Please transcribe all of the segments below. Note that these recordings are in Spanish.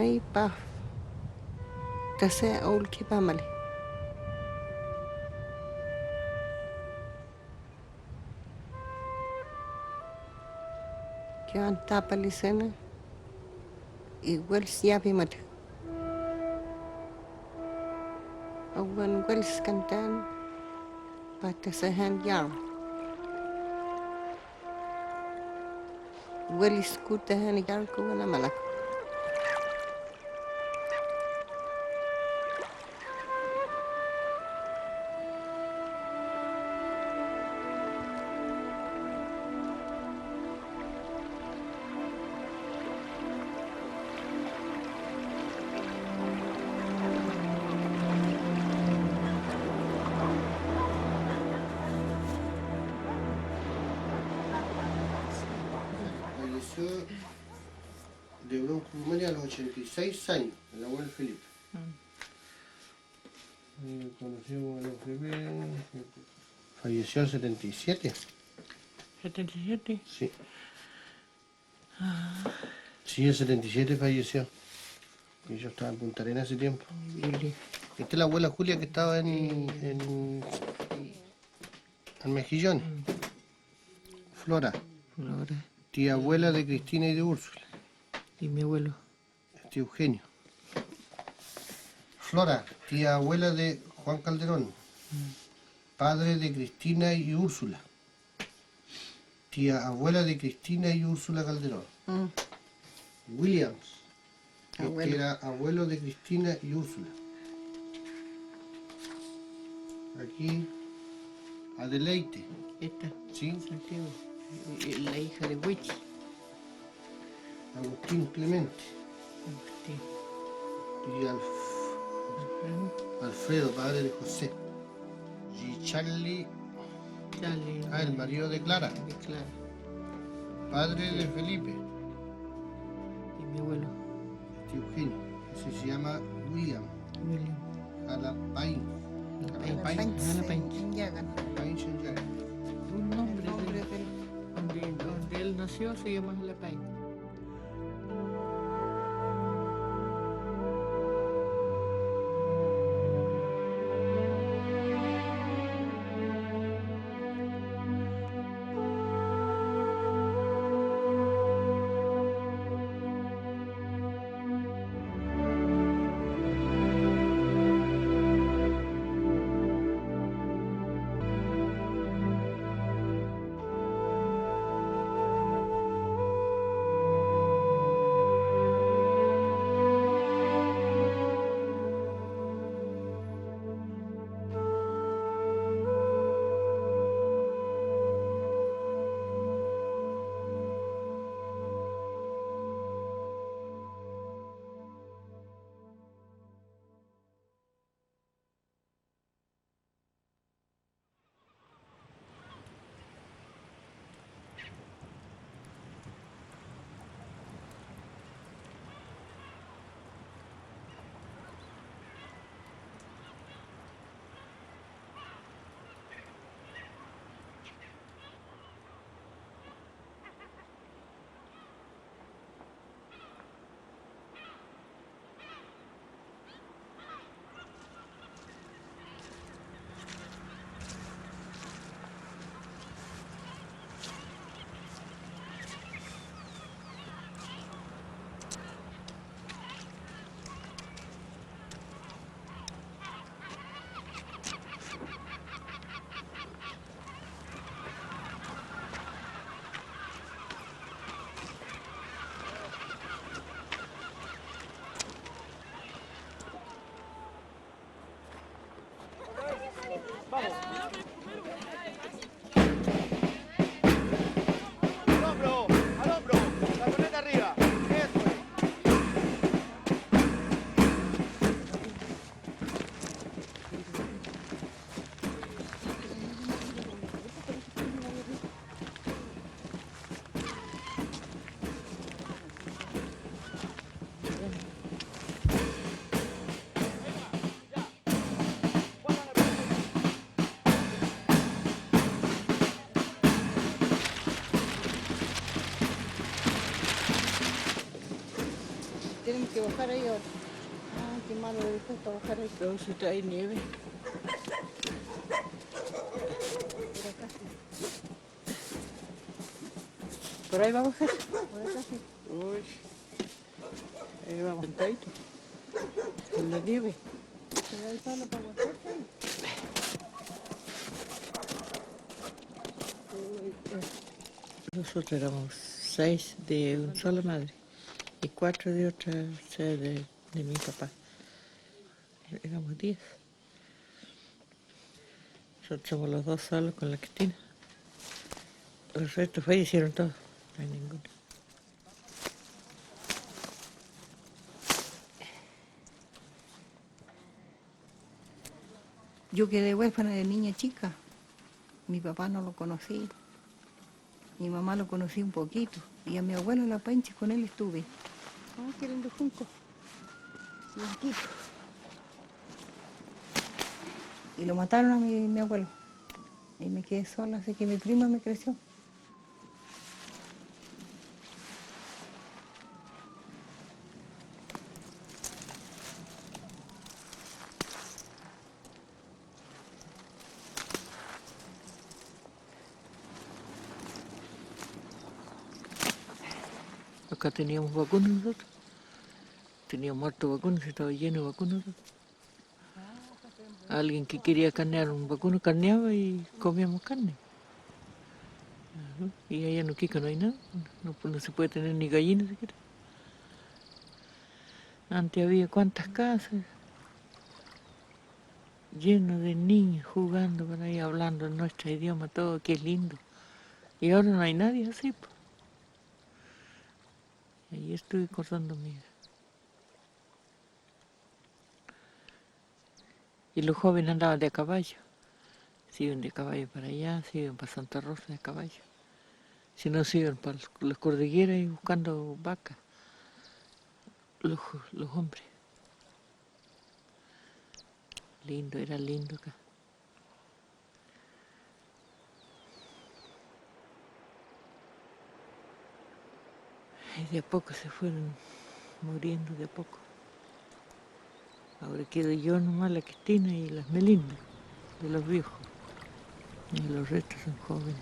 Ay, pa. Tase aul ki pamale. Kian tapalisena. Igual siapi mata. Awan igual skantan. Patasahan yarn. Igual iskutahan yarn ko wala malak. Falleció de broncoalmia a los 86 años, el abuelo Felipe. Conocido a los falleció en 77. ¿77? Sí. Sí, en 77 falleció. Y yo estaba en Punta Arenas hace tiempo. Esta es la abuela Julia que estaba en Mejillones. Flora, Ahora, tía abuela de Cristina y de Úrsula. y mi abuelo. Tío Eugenio. Flora, tía abuela de Juan Calderón. Padre de Cristina y Úrsula. Tía abuela de Cristina y Úrsula Calderón. Williams, que era abuelo de Cristina y Úrsula. Aquí, Adeleite. Esta, ¿Sí? Santiago. La hija de Wichi. Agustín Clemente. Y Alfredo, padre de José. Y Charlie, el marido de Clara. De Clara. Padre de Felipe. Y mi abuelo. Eugenio. Ese se llama William. William. Jalapain. Jalapain. Jalapain Shenyaga. Un nombre donde él nació se llama Jalapain. bajar ahí ahora. Ah, qué malo de dispuesto a bajar ahí. Pero si está ahí nieve. Por acá sí. Por ahí va a bajar. Por acá sí. Uy. Ahí vamos sentadito. En la nieve. Pero hay palo para bajar ahí. Nosotros éramos 6 de una sola madre y 4 de otra, o sea, de mi papá. Éramos 10. Nosotros somos los 2 solos con la Cristina. Los restos fallecieron todos, no hay ninguno. Yo quedé huérfana de niña chica. Mi papá no lo conocí. Mi mamá lo conocí un poquito. Y a mi abuelo La Pancha con él estuve. Ah, qué lindo junco. Blanquito. Y lo mataron a mi abuelo. Y me quedé sola, así que mi prima me creció. Acá teníamos vacunas nosotros. Teníamos hartos vacunas, estaba lleno de vacunas. Alguien que quería carnear un vacuno carneaba y comíamos carne. Ajá. Y allá en Uquica no hay nada, no se puede tener ni gallinas siquiera. Antes había cuantas casas, lleno de niños jugando por ahí, hablando en nuestro idioma, todo, qué lindo. Y ahora no hay nadie así, pues. Y ahí estuve cortando mi... Y los jóvenes andaban de a caballo. Se iban de caballo para allá, se iban para Santa Rosa de caballo. Si no, se iban para las cordilleras y buscando vacas, los hombres. Lindo, era lindo acá. Y de a poco se fueron muriendo, de a poco. Ahora quedo yo nomás, la Cristina y las Melindas, de los viejos. Y los restos son jóvenes.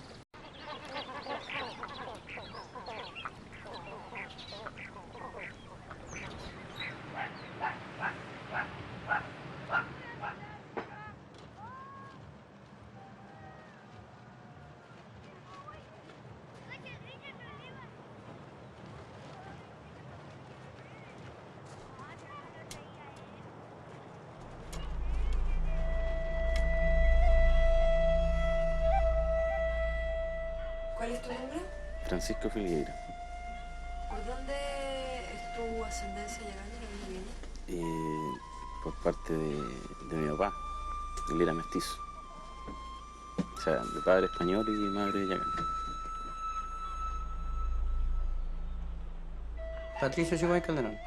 ¿Cuál es tu nombre? Francisco Filgueira, ¿Por dónde es tu ascendencia llegando? ¿De dónde viene? por parte de mi papá. Él era mestizo. O sea, de padre español y madre yagana. Patricio Chubay Calderón,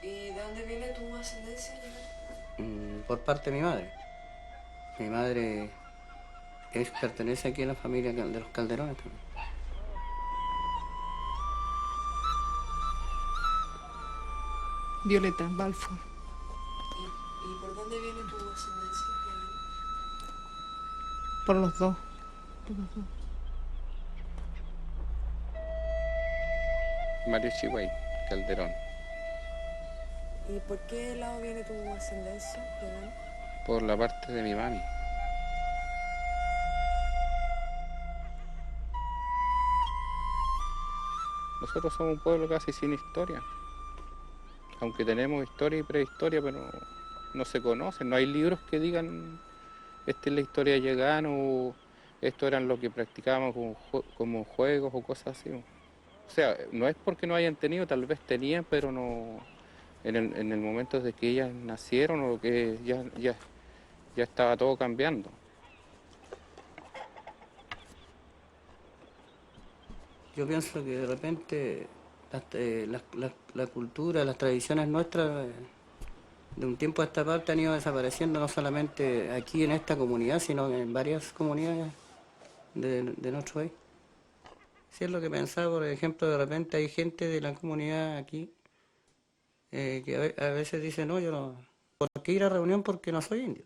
¿Y de dónde viene tu ascendencia llegando? por parte de mi madre. Mi madre pertenece aquí a la familia de los Calderones también. Violeta Balfour. ¿Y por dónde viene tu ascendencia llegando? Por los dos. Por los dos. Mario Chihuay, Calderón, ¿Y por qué lado viene tu ascendencia llegando? por la parte de mi mami. Nosotros somos un pueblo casi sin historia, aunque tenemos historia y prehistoria, pero no se conocen, no hay libros que digan esta es la historia yagana o esto eran lo que practicábamos como juegos o cosas así. O sea, no es porque no hayan tenido, tal vez tenían, pero no en el momento de que ellas nacieron o que ya estaba todo cambiando. Yo pienso que de repente la cultura, las tradiciones nuestras de un tiempo a esta parte han ido desapareciendo no solamente aquí en esta comunidad, sino en varias comunidades de nuestro país. Si es lo que pensaba, por ejemplo, de repente hay gente de la comunidad aquí que a veces dicen, no, yo no, ¿por qué ir a reunión? Porque no soy indio.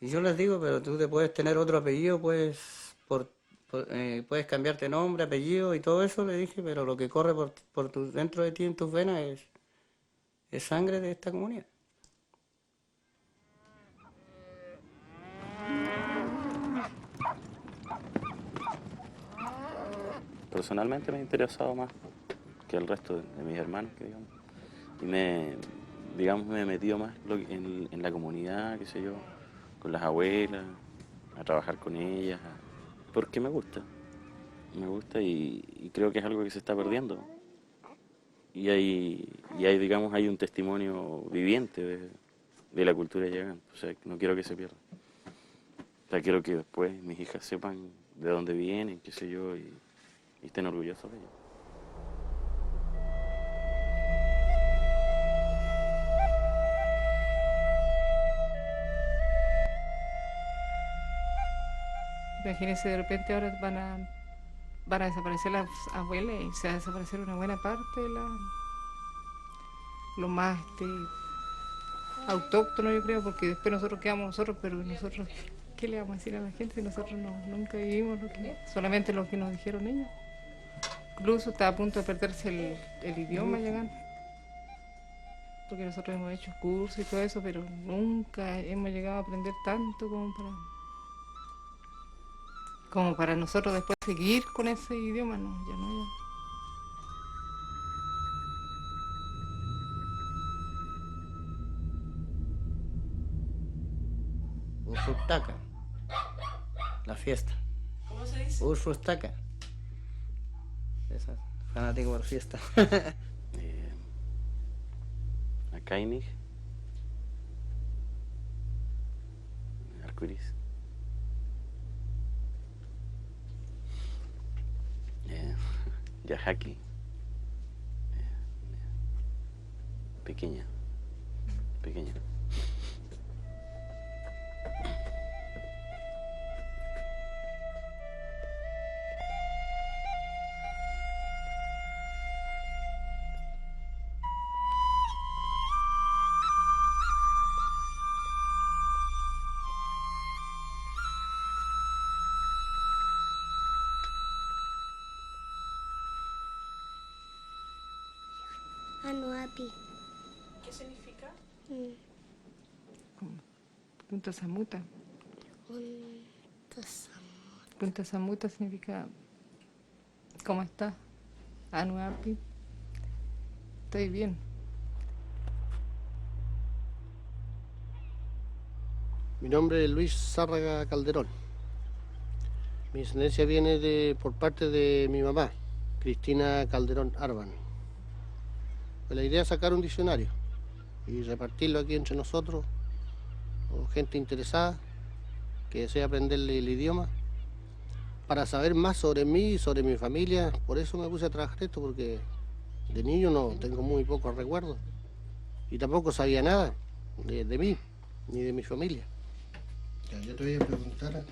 Y yo les digo, pero tú te puedes tener otro apellido, puedes cambiarte nombre, apellido y todo eso, le dije, pero lo que corre dentro de ti, en tus venas, es sangre de esta comunidad. Personalmente me he interesado más que el resto de mis hermanos, que digamos. Y me he metido más en la comunidad, qué sé yo, con las abuelas, a trabajar con ellas, porque me gusta. Me gusta y creo que es algo que se está perdiendo. Y digamos, hay un testimonio viviente de la cultura yagán. O sea, no quiero que se pierda. O sea, quiero que después mis hijas sepan de dónde vienen, qué sé yo, y estén orgullosos de ellos. Imagínense, de repente ahora van a desaparecer las abuelas y se va a desaparecer una buena parte de lo más autóctono, yo creo, porque después nosotros quedamos nosotros, pero nosotros, ¿qué le vamos a decir a la gente si nosotros nunca vivimos solamente lo que nos dijeron ellos? Incluso está a punto de perderse el idioma yagán, porque nosotros hemos hecho cursos y todo eso, pero nunca hemos llegado a aprender tanto como para nosotros después seguir con ese idioma. No, ya no, ya. Urfutaca, la fiesta. ¿Cómo se dice? Urfutaca. Esa, fanático por fiesta. Akainig, arcoiris. Yahaki, pequeña. Anuapi. ¿Qué significa? Punta Samuta. Tasamot. Punta Samuta significa ¿cómo estás? Anuapi. Estoy bien. Mi nombre es Luis Zárraga Calderón. Mi descendencia viene por parte de mi mamá, Cristina Calderón Arban. Pues la idea es sacar un diccionario y repartirlo aquí entre nosotros, con gente interesada que desea aprenderle el idioma, para saber más sobre mí y sobre mi familia. Por eso me puse a trabajar esto, porque de niño no tengo muy pocos recuerdos y tampoco sabía nada de mí ni de mi familia. Ya, yo te voy a preguntar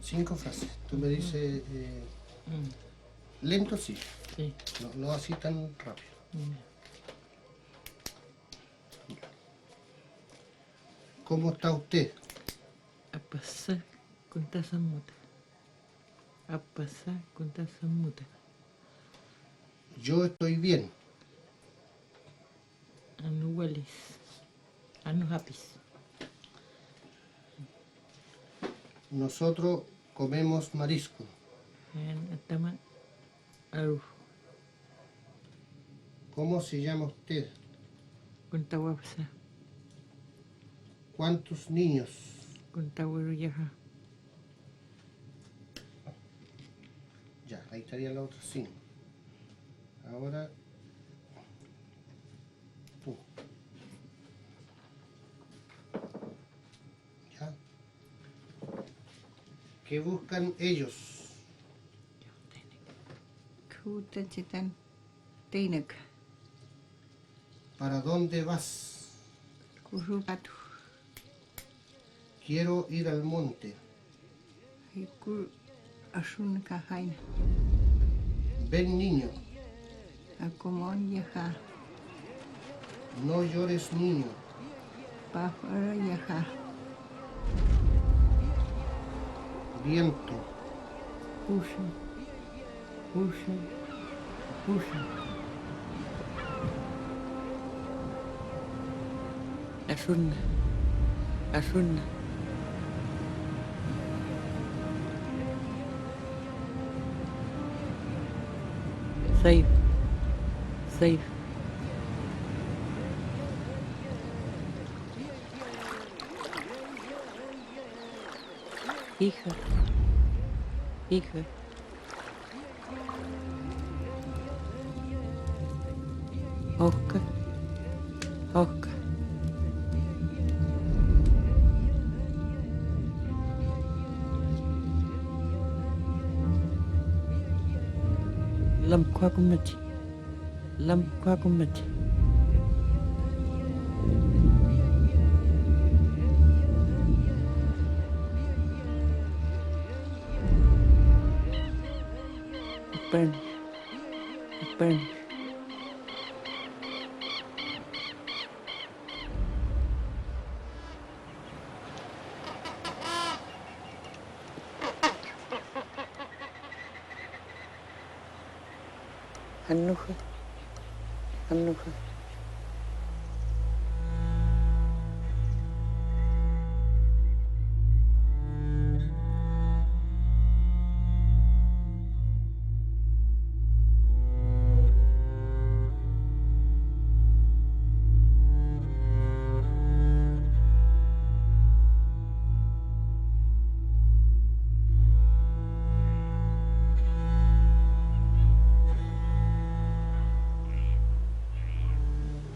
5 frases. Tú me dices lento, sí. Sí. No así tan rápido. ¿Cómo está usted? A pasar con taza muta. A pasar con taza muta. Yo estoy bien. Anu walis. Anu hapis. Nosotros comemos marisco. En atama aruf. ¿Cómo se llama usted? Con tawapsa. ¿Cuántos niños? Con tawaruyaha. Ya, ahí estarían las otras 5. Ahora tú. Ya. ¿Qué buscan ellos? Kutan chitan teinek. ¿Para dónde vas? Kurupatu. Quiero ir al monte. Hikur asun kahaina. Ven, niño. Acomón yaja. No llores, niño. Pájaro yaja. Viento. Puxa. Puxa. Puxa. Asunna. Asunna. Safe. Safe. Hija. Hija. Oscar. Oscar. Lam kwakumati. Lam kwakumati. Spanish. Spanish. Hanuja. Hanuja.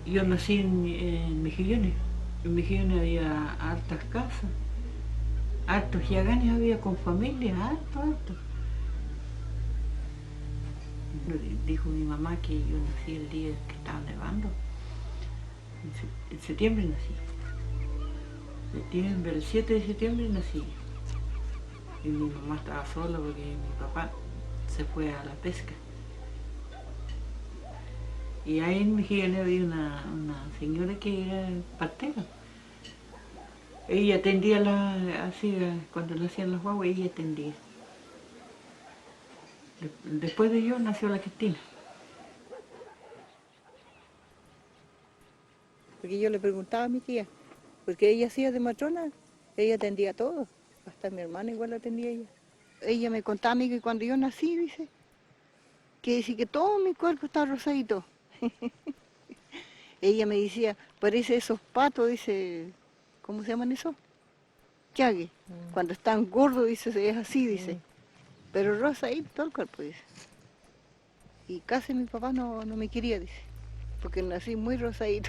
Yo nací en Mejillones. En Mejillones había hartas casas, hartos yaganes había con familia, harto. Dijo mi mamá que yo nací el día que estaba nevando. En septiembre nací. El 7 de septiembre nací. Y mi mamá estaba sola porque mi papá se fue a la pesca. Y ahí en Mejillones había una señora que era partera. Ella atendía así, cuando le hacían las guaguas, ella atendía. Después de yo nació la Cristina. Porque yo le preguntaba a mi tía, porque ella hacía de matrona, ella atendía todo, hasta mi hermana igual la atendía ella. Ella me contaba a mí que cuando yo nací, dice que todo mi cuerpo está rosadito. Ella me decía, parece esos patos, dice, ¿cómo se llaman esos? Chague. Cuando están gordos, dice, es así, dice. Pero rosadito todo el cuerpo, dice. Y casi mi papá no me quería, dice, porque nací muy rosadito.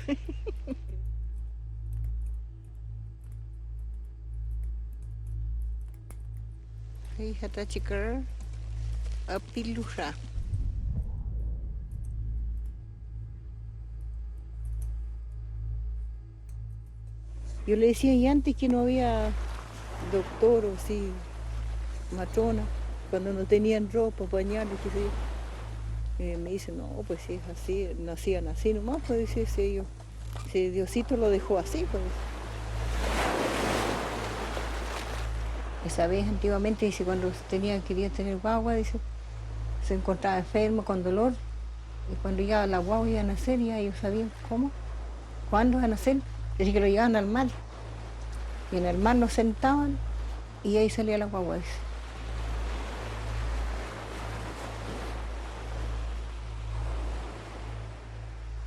Hija chica, apiluja. Yo le decía y antes que no había doctor o así, matrona, cuando no tenían ropa, pañales, qué sé yo. Me dice, no, pues si es así, nacían así nomás, pues dice ellos. Si Diosito lo dejó así, pues. Esa vez antiguamente, dice, cuando quería tener guagua, dice, se encontraba enfermo con dolor, y cuando ya la guagua iba a nacer, ya ellos sabían cómo, cuándo iba a nacer, dice que lo llevaban al mar, y en el mar nos sentaban, y ahí salía la guagua, dice.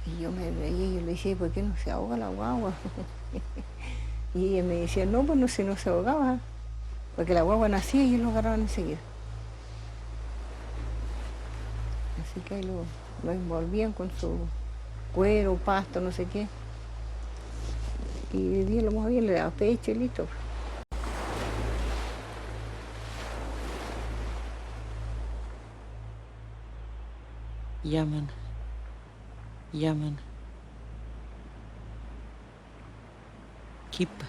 Y yo me veía y yo le decía, ¿por qué no se ahoga la guagua? Y ella me decía, no, pues no se ahogaba, porque la guagua nacía y ellos lo agarraban enseguida. Así que ahí lo envolvían con su cuero, pasto, no sé qué. Y el día lo movían, le daba pecho y listo. Llaman. Kipa.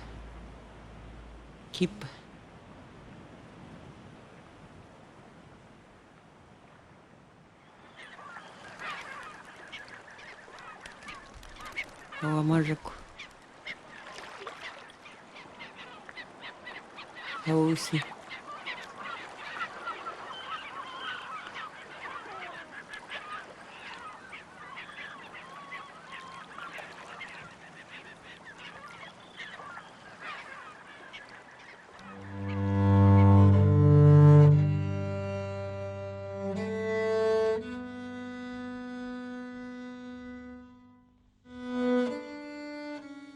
Aguamarraco. Ausi.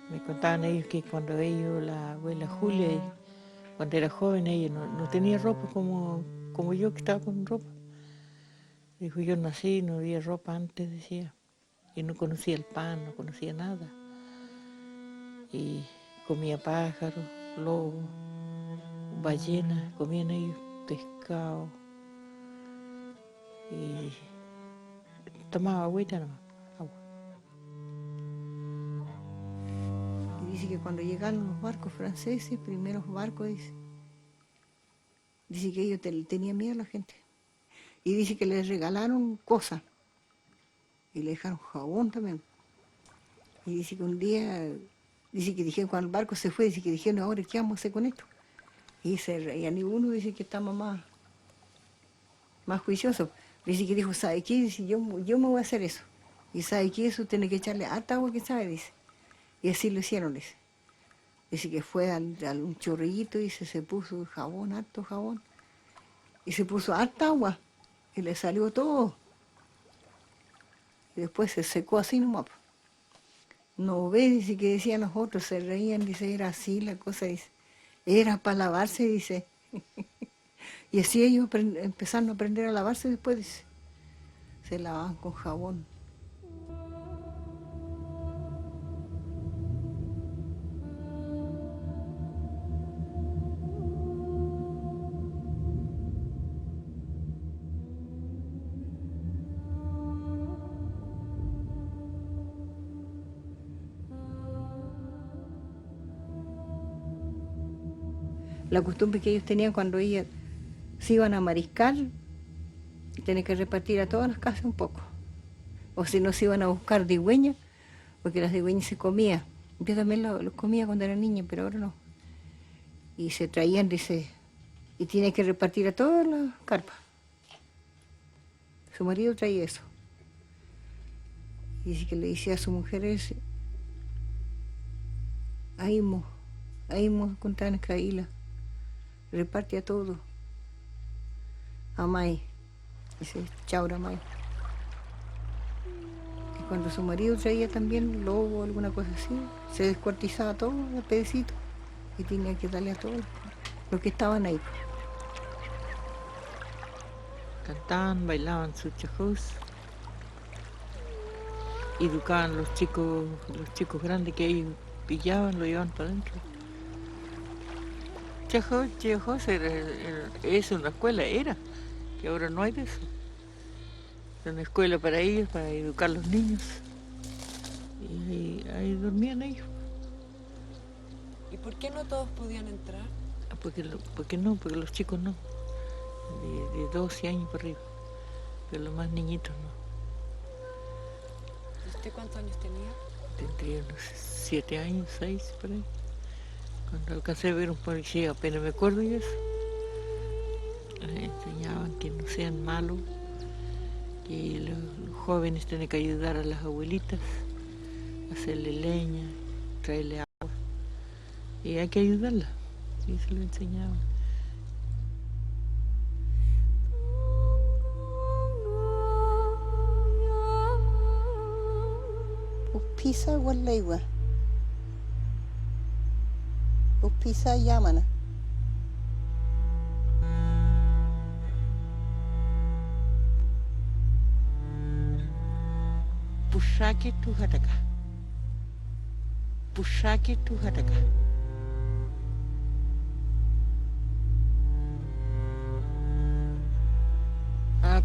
Me contaban ellos que cuando ellos, la abuela Julia, cuando era joven, ella no tenía ropa como yo, que estaba con ropa. Dijo, yo nací, no había ropa antes, decía. Y no conocía el pan, no conocía nada. Y comía pájaros, lobos, ballenas, comían ellos pescado. Y tomaba agüita nomás, agua. Y dice que cuando llegaron los barcos franceses, primeros barcos, dice que ellos tenían miedo a la gente. Y dice que les regalaron cosas. Y le dejaron jabón también. Y dice que un día, dice que dijeron, cuando el barco se fue, dice que dijeron, ahora, ¿qué vamos a hacer con esto? Y se reía, ni uno dice que estamos más juiciosos. Dice que dijo, ¿sabe qué? Dice, yo me voy a hacer eso. Y ¿sabe qué? Eso tiene que echarle harta agua, que sabe, dice. Y así lo hicieron, dice. Dice que fue a un chorrillito y se puso jabón, harto jabón. Y se puso harta agua. Y le salió todo. Y después se secó así nomás. No ve, dice, que decían los otros, se reían, dice, era así la cosa, dice. Era para lavarse, dice. Y así ellos empezaron a aprender a lavarse después, dice. Se lavaban con jabón. La costumbre que ellos tenían cuando ellas se iban a mariscar, tenían que repartir a todas las casas un poco. O si no, se iban a buscar digüeñas, porque las digüeñas se comían. Yo también lo comía cuando era niña, pero ahora no. Y se traían, dice, y tienen que repartir a todas las carpas. Su marido traía eso. Y dice que le decía a su mujer ese, ahí con tan caíla. Reparte a todo. Amay. Dice, chaura amay. Y cuando su marido traía también lobo o alguna cosa así, se descuartizaba todo a pedacitos y tenía que darle a todos los que estaban ahí. Cantaban, bailaban sus chajos. Educaban los chicos grandes que ellos pillaban, lo llevaban para adentro. Chajos es una escuela, que ahora no hay de eso. Era una escuela para ellos, para educar a los niños. Y ahí dormían ellos. ¿Y por qué no todos podían entrar? Porque los chicos no. De 12 años para arriba. Pero los más niñitos no. ¿Y usted cuántos años tenía? Tendría unos 7 años, 6 por ahí. Cuando alcancé a ver un policía, apenas me acuerdo de eso. Les enseñaban que no sean malos, que los jóvenes tienen que ayudar a las abuelitas, hacerle leña, traerle agua. Y hay que ayudarlas. Y se lo enseñaban. Pisa guarlegua. Pisa yamana. Pushake tu hataka. Pushake tu hataka.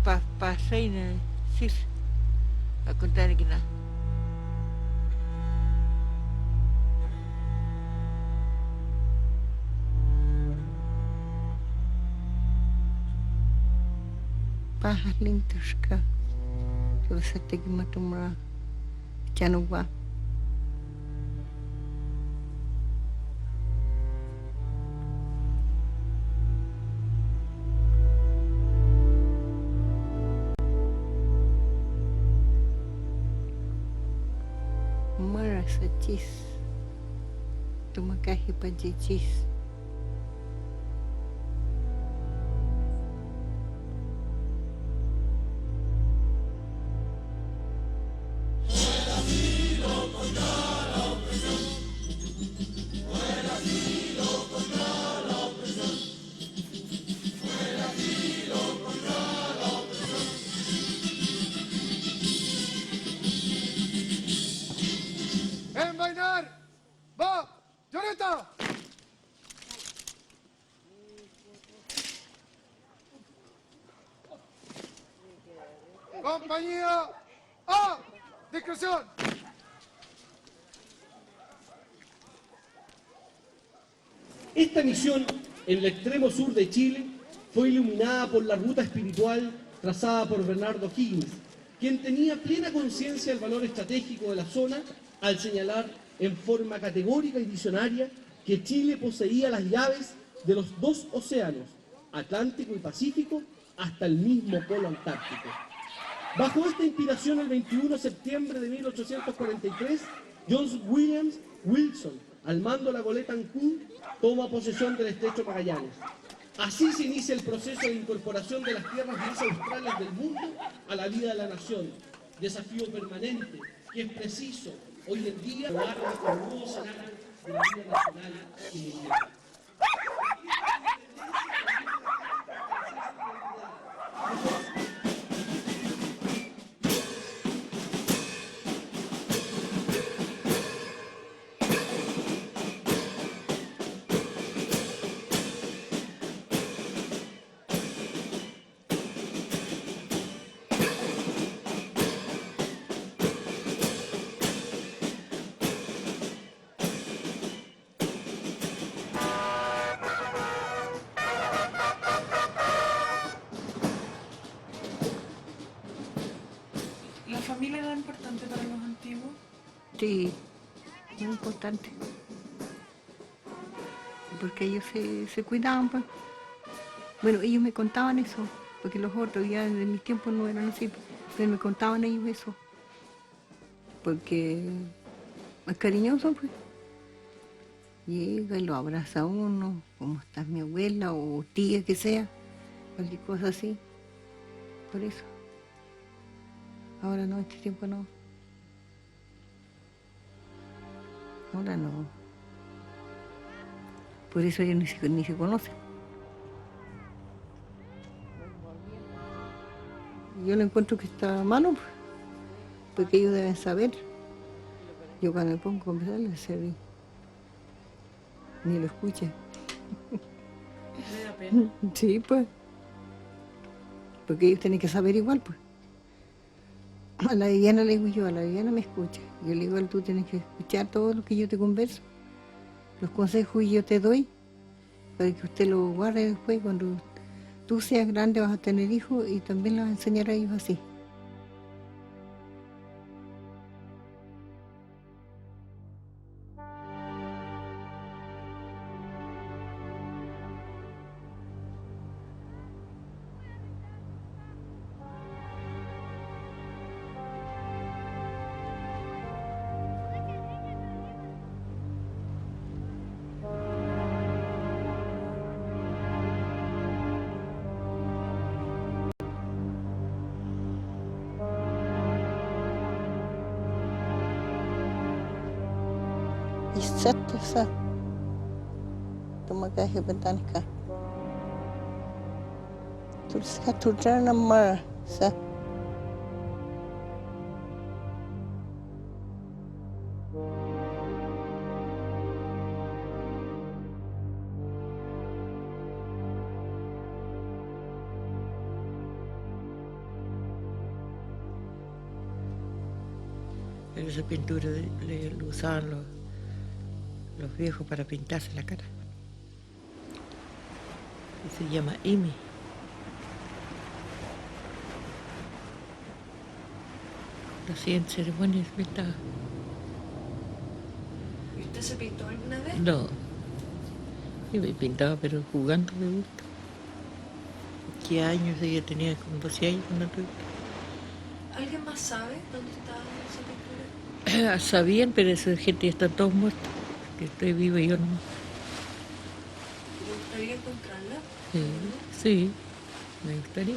Pa reina sir. A contar que nada. Pajas lintushka. Yo sé que me tomará. Chanugua. panchis. Tumacaje panchichis. ¡Envainar! ¡Va! ¡Lloreta! ¡Compañía! ¡A! ¡Discreción! Esta misión, en el extremo sur de Chile, fue iluminada por la ruta espiritual trazada por Bernardo Higgins, quien tenía plena conciencia del valor estratégico de la zona al señalar en forma categórica y visionaria que Chile poseía las llaves de los dos océanos, Atlántico y Pacífico, hasta el mismo polo antártico. Bajo esta inspiración, el 21 de septiembre de 1843, John Williams Wilson, al mando de la goleta Ancud, toma posesión del estrecho Magallanes. Así se inicia el proceso de incorporación de las tierras más australes del mundo a la vida de la nación. Desafío permanente que es preciso hoy en día darle con nuevos escenarios de la vida nacional y mundial. ¿La familia era importante para los antiguos? Sí, muy importante. Porque ellos se cuidaban, pues. Bueno, ellos me contaban eso, porque los otros ya de mi tiempo no eran así, pero me contaban ellos eso. Porque es cariñoso, pues. Llega y lo abraza a uno, como está mi abuela o tía que sea, cualquier cosa así. Por eso. Ahora no, este tiempo no. Ahora no. Por eso ellos ni se conocen. Yo lo encuentro que está malo, pues, porque ellos deben saber. Yo cuando me pongo a conversar, les sé, ni lo escuchan. ¿Le da pena? Sí, pues. Porque ellos tienen que saber igual, pues. A la Viviana le digo yo, a la Viviana me escucha. Yo le digo, tú tienes que escuchar todo lo que yo te converso, los consejos que yo te doy, para que usted lo guarde después. Cuando tú seas grande vas a tener hijos y también les vas a enseñar a ellos así. Isat sa tumagahe bentan ka. Tulis ka tudra nama sa. Esa pintura lo usaban los viejos para pintarse la cara. Y se llama Imi. Lo hacían ceremonias pintadas. ¿Y usted se pintó alguna vez? No. Yo me pintaba, pero jugando me gusta. ¿Qué años? Yo tenía como 12 años cuando tuve. ¿Alguien más sabe dónde está esa pintura? Sabían, pero esa gente ya están todos muertos. Que estoy viva y yo no. ¿Te gustaría encontrarla? Sí, sí, me gustaría.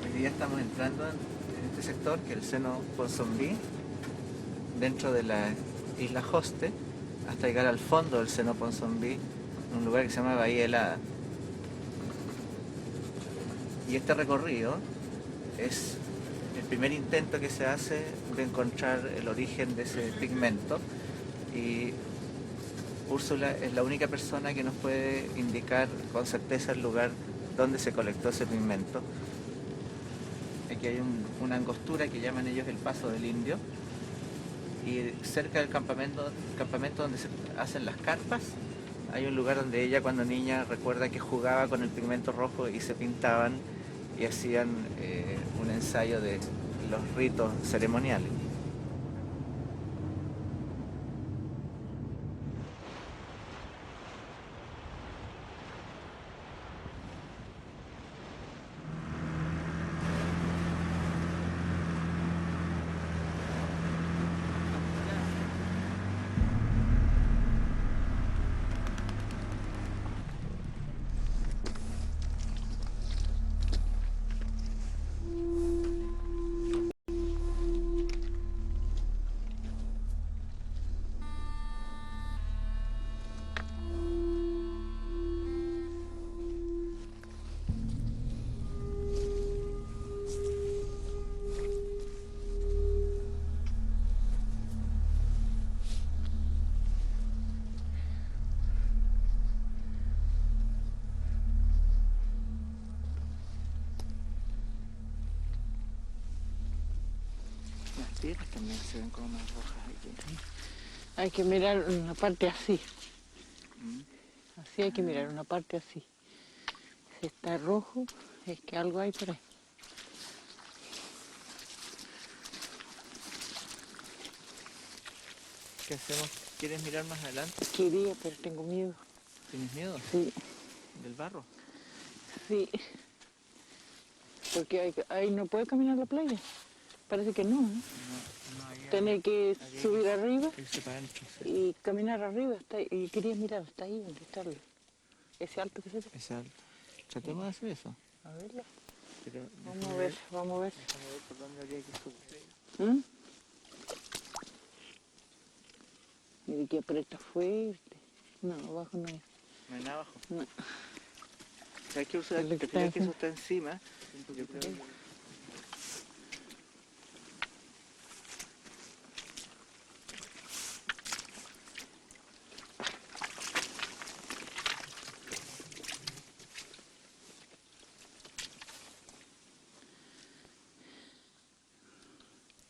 Hoy día estamos entrando en este sector, que es el seno Ponsonby, dentro de la isla Hoste, hasta llegar al fondo del seno Ponsonby, en un lugar que se llama Bahía Helada. Y este recorrido es el primer intento que se hace de encontrar el origen de ese pigmento, y Úrsula es la única persona que nos puede indicar con certeza el lugar donde se colectó ese pigmento. Aquí hay una angostura que llaman ellos el Paso del Indio, y cerca del campamento donde se hacen las carpas hay un lugar donde ella, cuando niña, recuerda que jugaba con el pigmento rojo y se pintaban y hacían un ensayo de los ritos ceremoniales. Las piedras también se ven como más rojas aquí. Hay que mirar una parte así. Así hay que mirar una parte así. Si está rojo, es que algo hay por ahí. ¿Qué hacemos? ¿Quieres mirar más adelante? Quería, pero tengo miedo. ¿Tienes miedo? Sí, ¿Del barro? sí. Porque ahí no puede caminar a la playa. Parece que no, ¿eh? No, ahí Tiene que subir arriba irse para adentro, sí. y caminar arriba. Y quería mirar hasta ahí donde está ese alto que se ve. Es alto. Tratemos de hacer eso. A verlo. Pero Vamos a ver, vamos a ver. déjame ver por dónde habría que subir. ¿Mm? Mire que aprieta fuerte. No, abajo no es. No hay nada abajo. No. ¿Sabes qué, Úrsula? Es lo que Te fijas está que eso está encima. Yo creo que...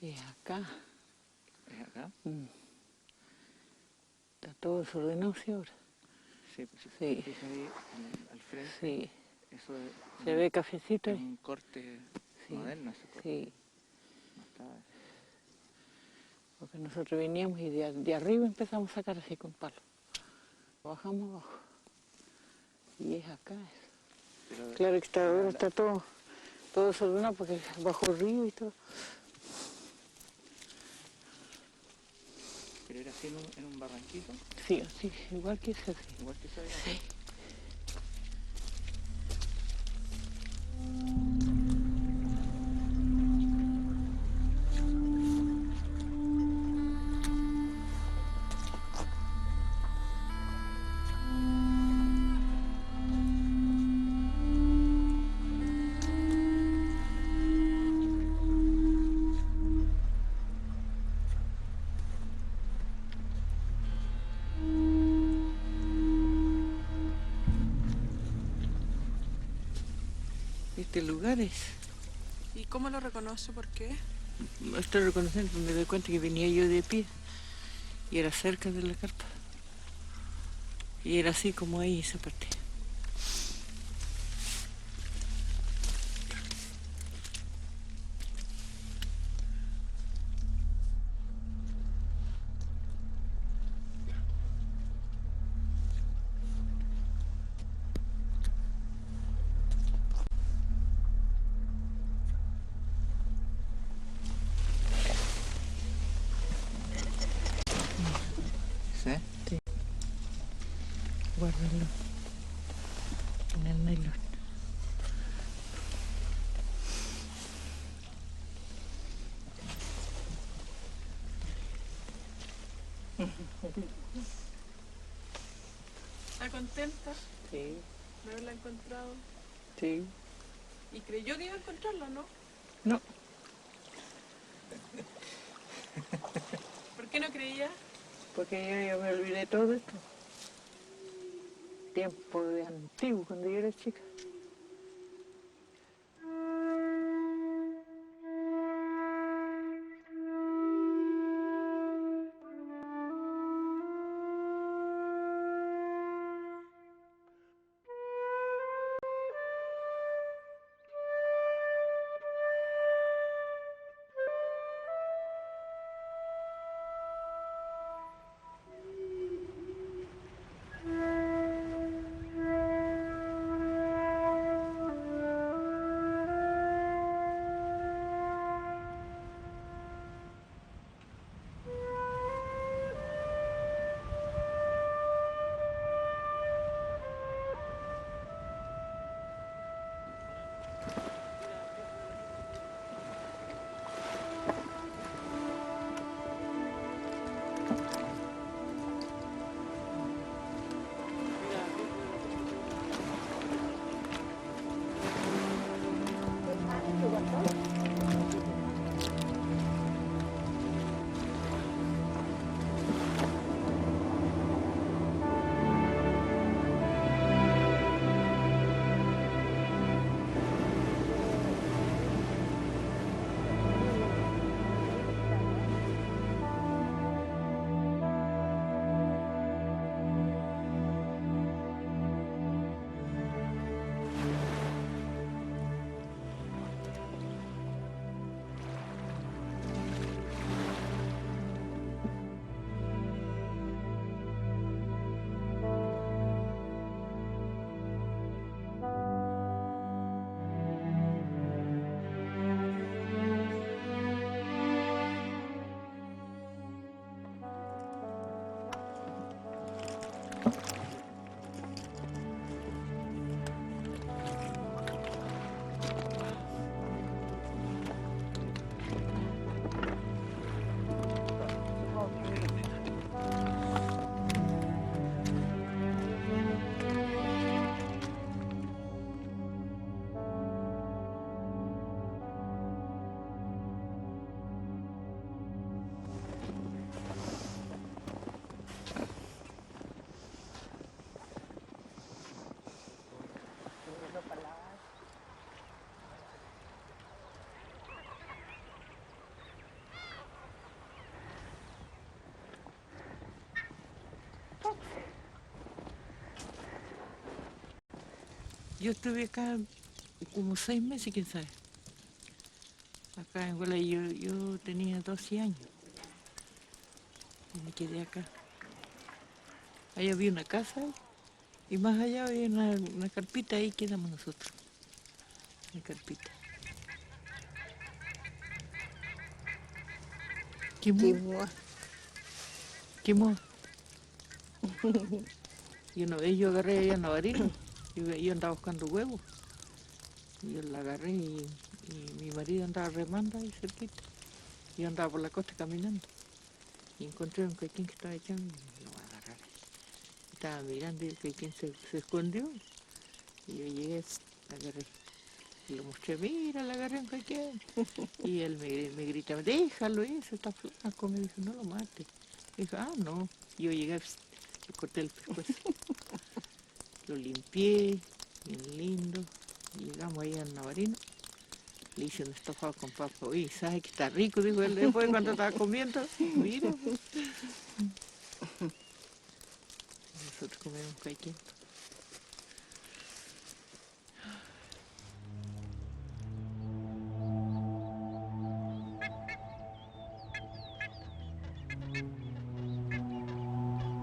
Es acá. ¿Es acá? Está todo desordenado, ¿sí ahora? Sí, pues Sí. te fijas ahí al frente. Sí. Eso es Se ve cafecito ahí. un corte Sí. moderno, ese corte. Sí. No está... Porque nosotros veníamos y de arriba empezamos a sacar así con palo. Bajamos abajo. Y es acá. Pero, Claro que ahora está todo desordenado porque bajo el río y todo. pero era así en un barranquito, Sí, así, igual que ese. Sí. igual que eso. Sí. Este lugar es... ¿Y cómo lo reconoce? ¿Por qué? Estoy reconociendo, me doy cuenta que venía yo de pie y era cerca de la carpa. Y era así como ahí esa parte. Guárdalo en el nylon. ¿Está contenta Sí, de haberla encontrado? sí. Y creyó que iba a encontrarla, ¿no? No, ¿Por qué no creía? porque yo me olvidé todo esto. Tiempo de antiguo, cuando yo era chica. Yo estuve acá como 6 meses, quién sabe. Acá en Huala yo tenía 12 años. Y me quedé acá. Ahí había una casa y más allá había una carpita, ahí quedamos nosotros. Una carpita. ¿Qué moa? ¿Qué moa? Y una vez yo agarré ahí a Navarino, yo andaba buscando huevos. Y yo la agarré y mi marido andaba remando ahí cerquita. Yo andaba por la costa caminando. Y encontré un caiquín que estaba echando y lo voy a agarrar. Estaba mirando y el caiquín se escondió. Y yo llegué, la agarré. Y le mostré, mira, la agarré un caiquín. Y él me gritaba, déjalo eso, está flaco. Me dijo, no lo mates. Dijo, ah, no. Y yo llegué, le corté el pescuezo. Lo limpié, bien lindo. Y llegamos ahí a Navarino. Le hice un estofado con papa. Uy, ¿sabes que está rico? Dijo él después cuando estaba comiendo. Mira. Nosotros comemos caiquín.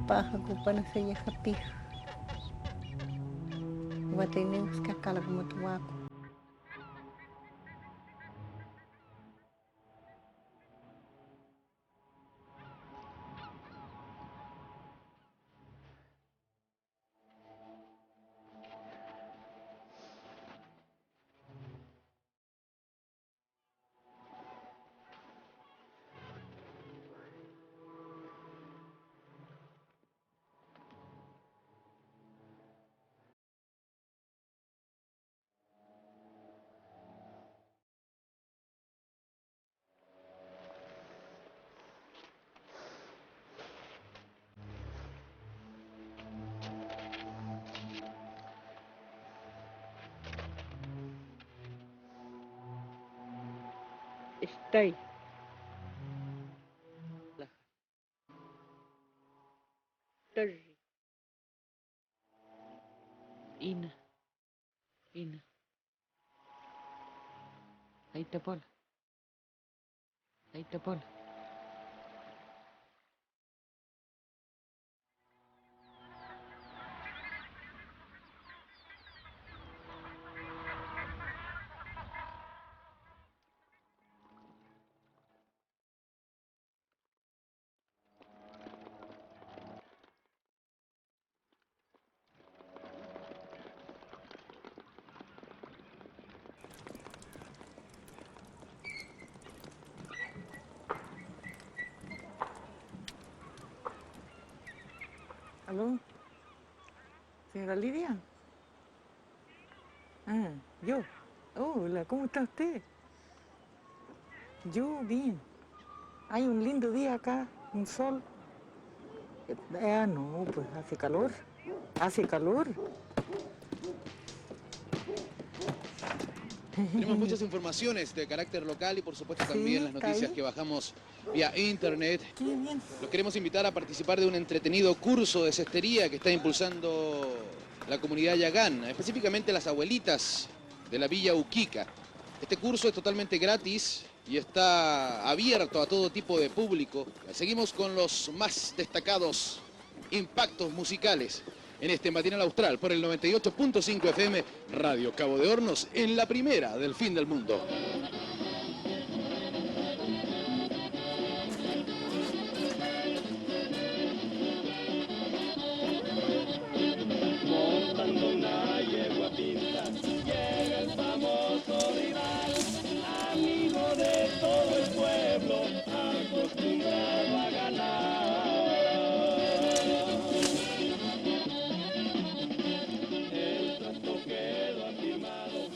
Paja kupana saya hapih. Watenemos kakala como tuaco. Stay. Terry. Ina. Ina. Ahí está Paula. Ahí está Paula. ¿Aló? ¿Señora Lidia? Ah, yo. Hola, ¿cómo está usted? Yo, bien. Hay un lindo día acá, un sol. No, pues hace calor. Hace calor. Tenemos muchas informaciones de carácter local y por supuesto también las noticias que bajamos vía internet. Qué bien. Los queremos invitar a participar de un entretenido curso de cestería que está impulsando la comunidad yagán, específicamente las abuelitas de la Villa Uquica. Este curso es totalmente gratis y está abierto a todo tipo de público. Seguimos con los más destacados impactos musicales en este matinal austral por el 98.5 FM Radio Cabo de Hornos, en la primera del fin del mundo. Montando una yegua pinta, llega el famoso rival, amigo de todo el pueblo, acostumbrado a ganar. El trato quedó afirmado.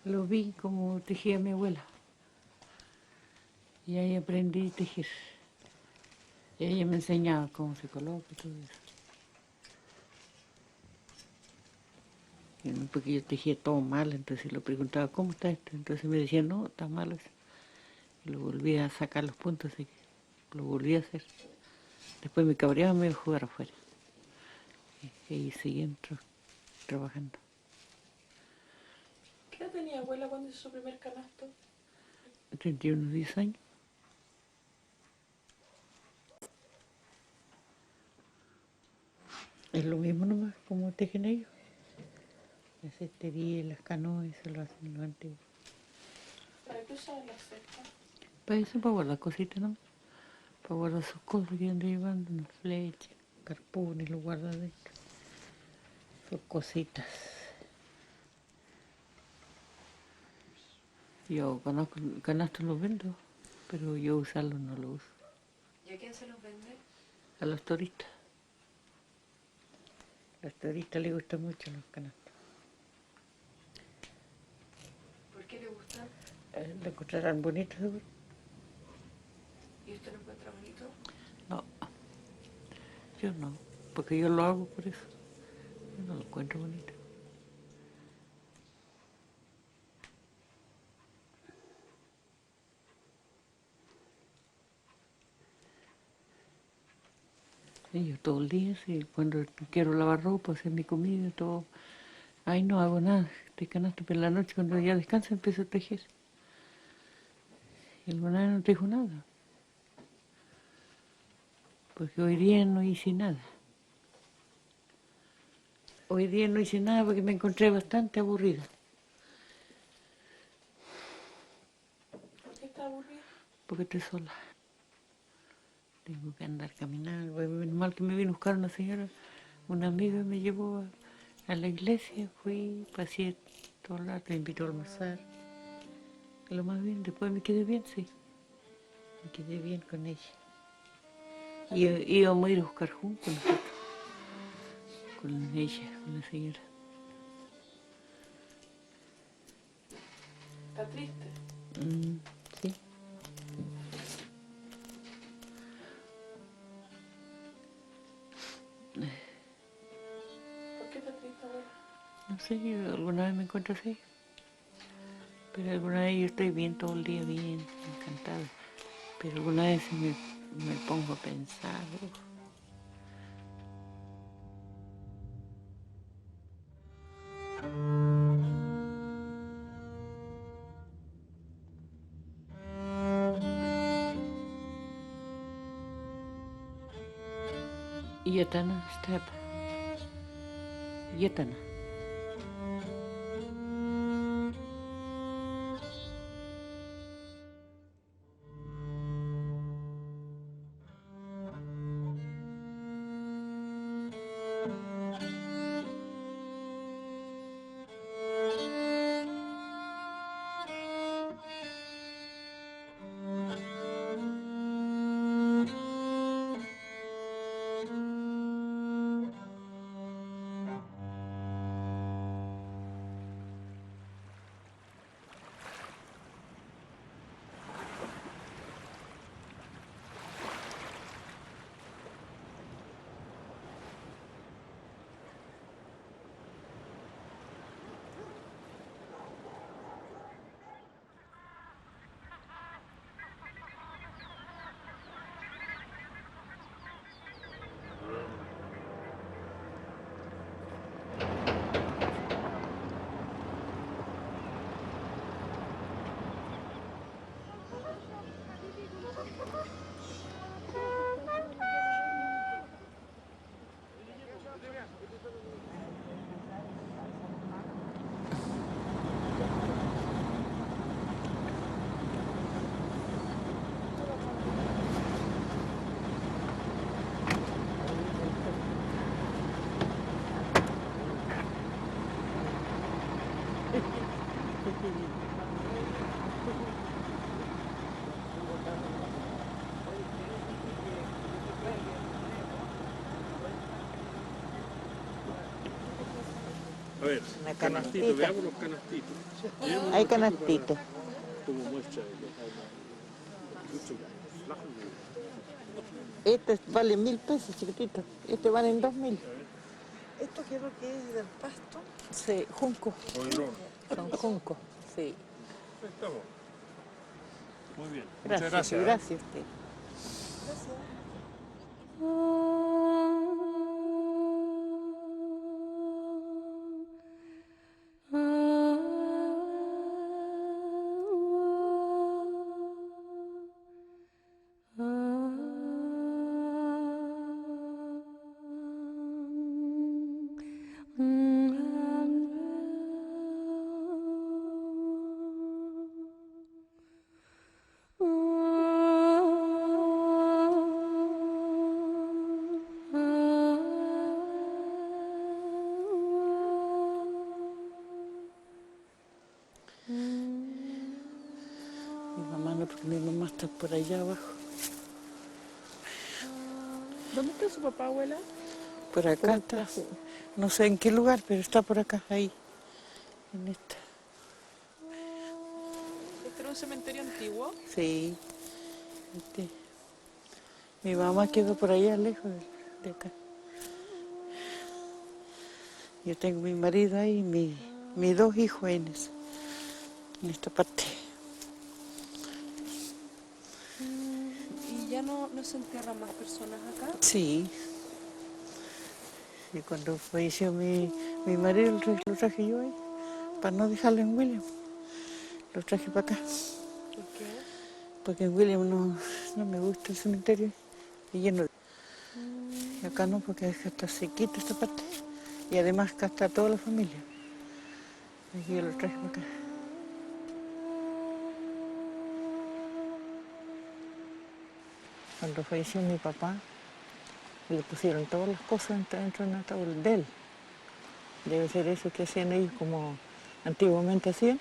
Lo vi como tejía mi abuela. Y ahí aprendí a tejer. Y ella me enseñaba cómo se coloca y todo eso. Porque yo tejía todo mal, entonces le preguntaba, ¿cómo está esto? Entonces me decía, no, está malo eso. Y lo volví a sacar los puntos, así que lo volví a hacer. Después me cabreaba, me iba a jugar afuera. Y seguí trabajando. ¿Qué edad tenía abuela cuando hizo su primer canasto? 31, 10 años. Es lo mismo nomás, como tejen ellos. La cestería, las canoas, eso lo hacen los antiguos. ¿Para qué usaban la cesta? Para eso, para guardar cositas, ¿no? Para guardar sus cosas que andan llevando, unas flechas, carpones, los guardan dentro. Sus cositas. Yo conozco canastos los vendo, pero yo usarlos no los uso. ¿Y a quién se los vende? A los turistas. A los turistas les gustan mucho los canastos. ¿Por qué le gustan? Lo encontrarán bonitos, seguro. ¿Y usted lo encuentra bonito? No, yo no, porque yo lo hago por eso. Yo no lo encuentro bonito. Y yo todo el día, sí, cuando quiero lavar ropa, hacer mi comida, todo. Ahí no hago nada, de canasto, pero en la noche cuando ya descanso empiezo a tejer. Y el banano no tejo nada. Porque hoy día no hice nada. Hoy día no hice nada porque me encontré bastante aburrida. ¿Por qué está aburrida? Porque estoy sola. Tengo que andar caminando. Menos mal que me vino a buscar una señora, una amiga me llevó a la iglesia, fui, pasé todo el rato, me invitó a almorzar. Lo más bien, después me quedé bien, sí. Me quedé bien con ella. Y íbamos a ir a buscar juntos nosotros. Con ella, con la señora. ¿Está triste? Sí. ¿Por qué está triste, abuela? No sé, yo alguna vez me encuentro así. Pero alguna vez yo estoy bien todo el día, bien, encantada. Pero alguna vez me pongo a pensar. Yetana step. Yetana. A ver, Una canastito, canastita. veamos los canastitos. Veamos Hay un canastito. como muestra de Este vale 1.000 pesos, chiquitito. Este valen 2.000. ¿Esto qué es lo que es del pasto? Sí, junco. Son junco, sí. Estamos. Muy bien. Gracias, Muchas gracias. gracias a usted. Mi mamá no, porque mi mamá está por allá abajo. ¿Dónde está su papá, abuela? Por acá está. No sé en qué lugar, pero está por acá, ahí. En esta. ¿Este era un cementerio antiguo? Sí. Mi mamá quedó por allá lejos de acá. Yo tengo mi marido ahí y mis 2 hijos en esta parte. ¿Y ya no se entierran más personas acá? Sí. Y cuando falleció mi marido, lo traje yo ahí, para no dejarlo en William. Lo traje para acá. ¿Por qué? Porque en William no me gusta el cementerio. Y lleno. Y acá no, porque acá está sequita esta parte. Y además acá está toda la familia. Y yo lo traje para acá. Cuando falleció mi papá, le pusieron todas las cosas dentro de un ataúd de él. Debe ser eso que hacían ellos como antiguamente hacían.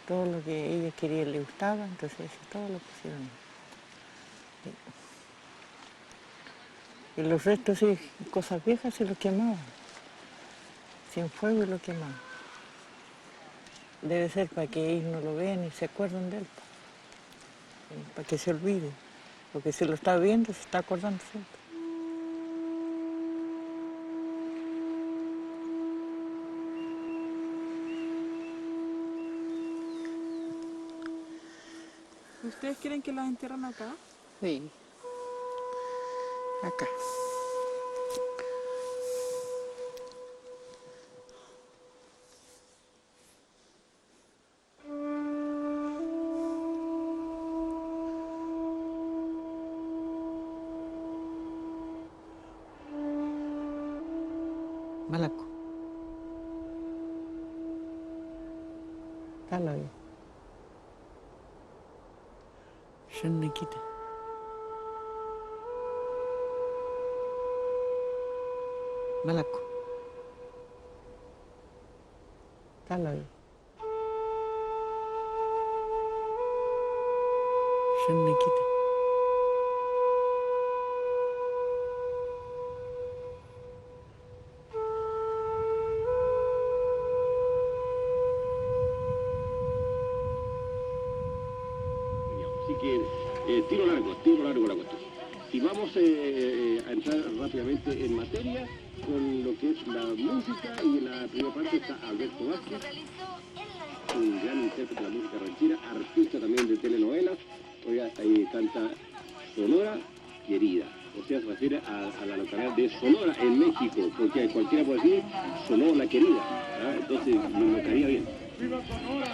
Todo lo que ella quería le gustaba, entonces eso todo lo pusieron. Y los restos, sí, cosas viejas se los quemaban. Sin fuego y lo quemaban. Debe ser para que ellos no lo vean y se acuerden de él. Para que se olvide. Porque si lo está viendo, se está acordando siempre. ¿Ustedes quieren que las entierren acá? Sí. Acá. Malaco. Talayo. Shannikita. Malaco. Talayo. Shannikita. Así que tiro largo la cuestión. Y vamos a entrar rápidamente en materia con lo que es la música, y en la primera parte está Alberto Vázquez, un gran intérprete de la música ranchera, artista también de telenovelas. Oiga, ahí canta Sonora Querida, o sea, se refiere a la localidad de Sonora, en México, porque cualquiera puede decir Sonora Querida, ¿ah? Entonces me caería bien. ¡Viva Sonora!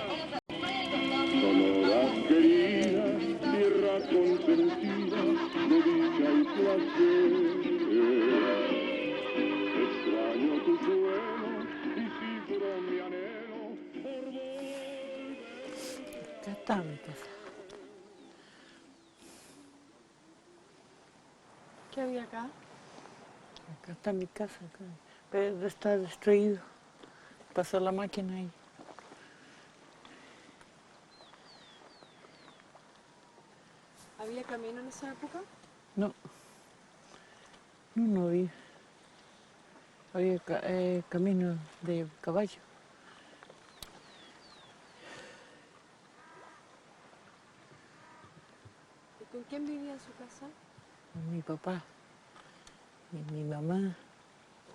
Sonora querida, tierra consentida, de dicha y placer. Extraño tu suelo y sufro mi anhelo por volver. Acá está mi casa. ¿Qué había acá? Acá está mi casa. Acá. Pero está destruido. Pasó la máquina ahí. ¿Había camino en esa época? No. No había. Había camino de caballo. ¿Y con quién vivía en su casa? Mi papá, mi mamá,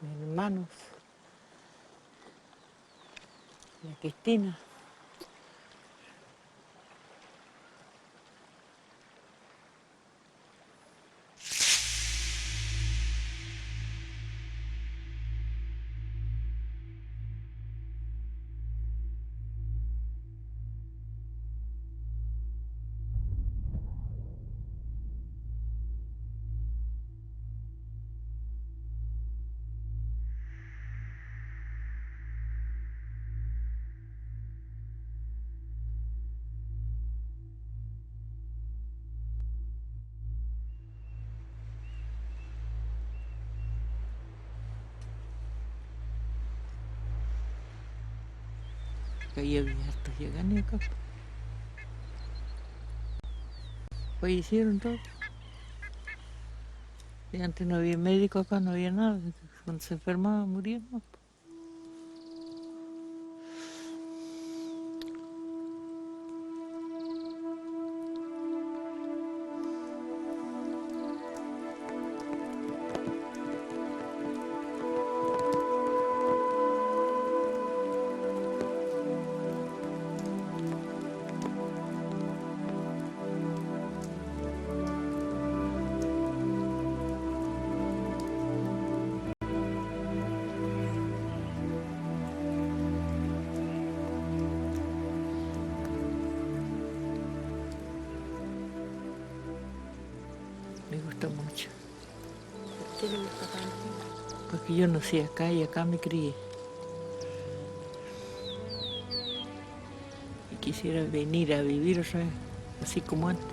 mis hermanos, la Cristina. Ahí había hartos lleganes acá. Fallecieron todos. Y antes no había médico acá, no había nada. Cuando se enfermaban, murieron. Me gusta mucho. ¿Qué le gusta tanto? Porque yo nací acá y acá me crié. Y quisiera venir a vivir otra vez, así como antes.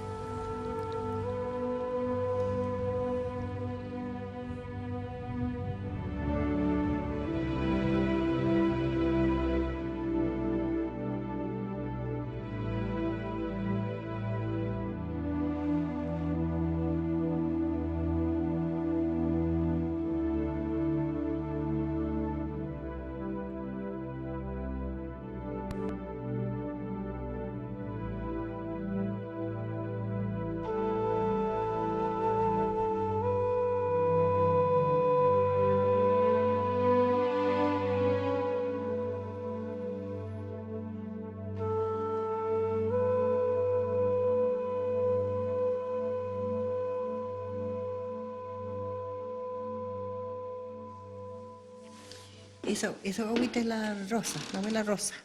Esa guaguita es la Rosa, la abuela Rosa.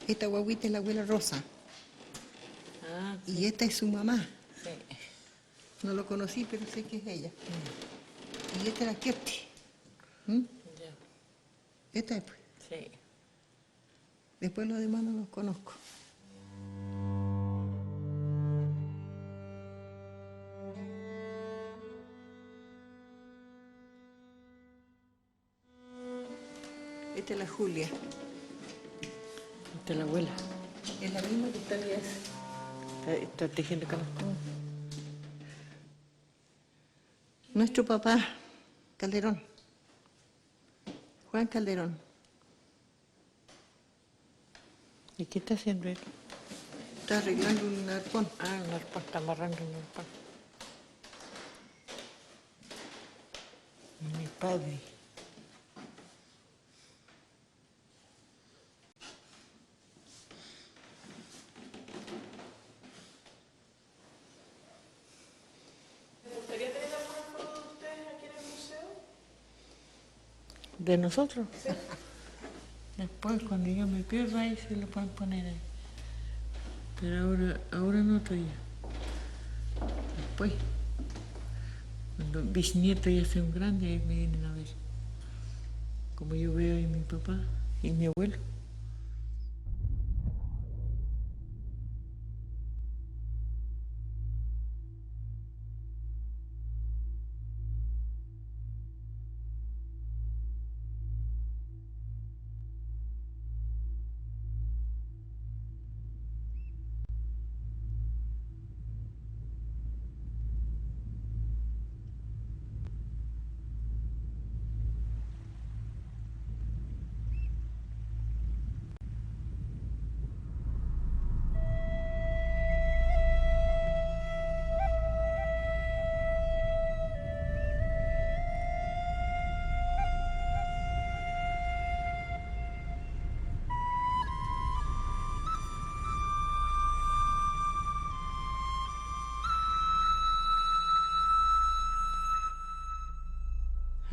Esta guaguita es la abuela Rosa. Ah, Y esta es su mamá. sí. No lo conocí, pero sé que es ella. Y esta es la Kirti. Ya, Esta es, pues. sí. Después los demás no los conozco. Esta es la Julia. Esta es la abuela. Es la misma que está allá. Está tejiendo canastón. Nuestro papá, Calderón. Juan Calderón. ¿Y qué está haciendo él? Está arreglando un arpón. Ah, un arpón, está amarrando un arpón. Mi padre. ¿De nosotros? Sí. Después, cuando yo me pierda, ahí se lo pueden poner ahí. Pero ahora no estoy ya. Después, cuando bisnietos ya sean grandes, ahí me vienen a ver. Como yo veo ahí mi papá y mi abuelo.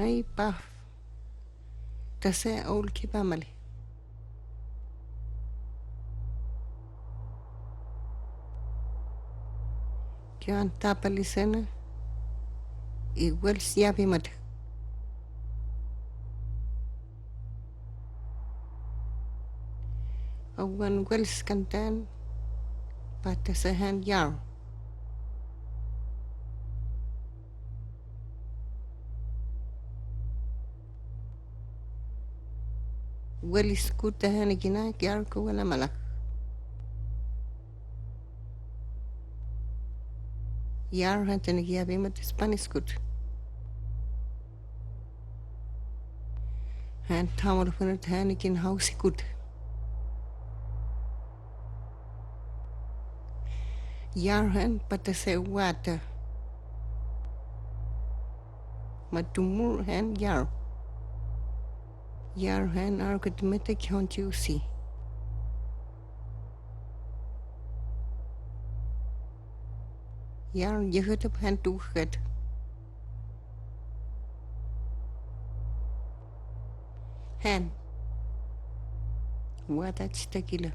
Ay, paf. Tase aul kipamale. Kyan tapalisena. Igual siapi mate. Awan wels kantan. Patasahan yar. Welis kutahan ikina yar ko wala malak. Yar hantan ikiabi mat Spanish kut. Han tamar funat han ikin house kut. Yar han patase wata. Matumur han yar. Yar han arkadmete kyanti usi. Yar yehutap han tuhet. Han. Wata chitakila.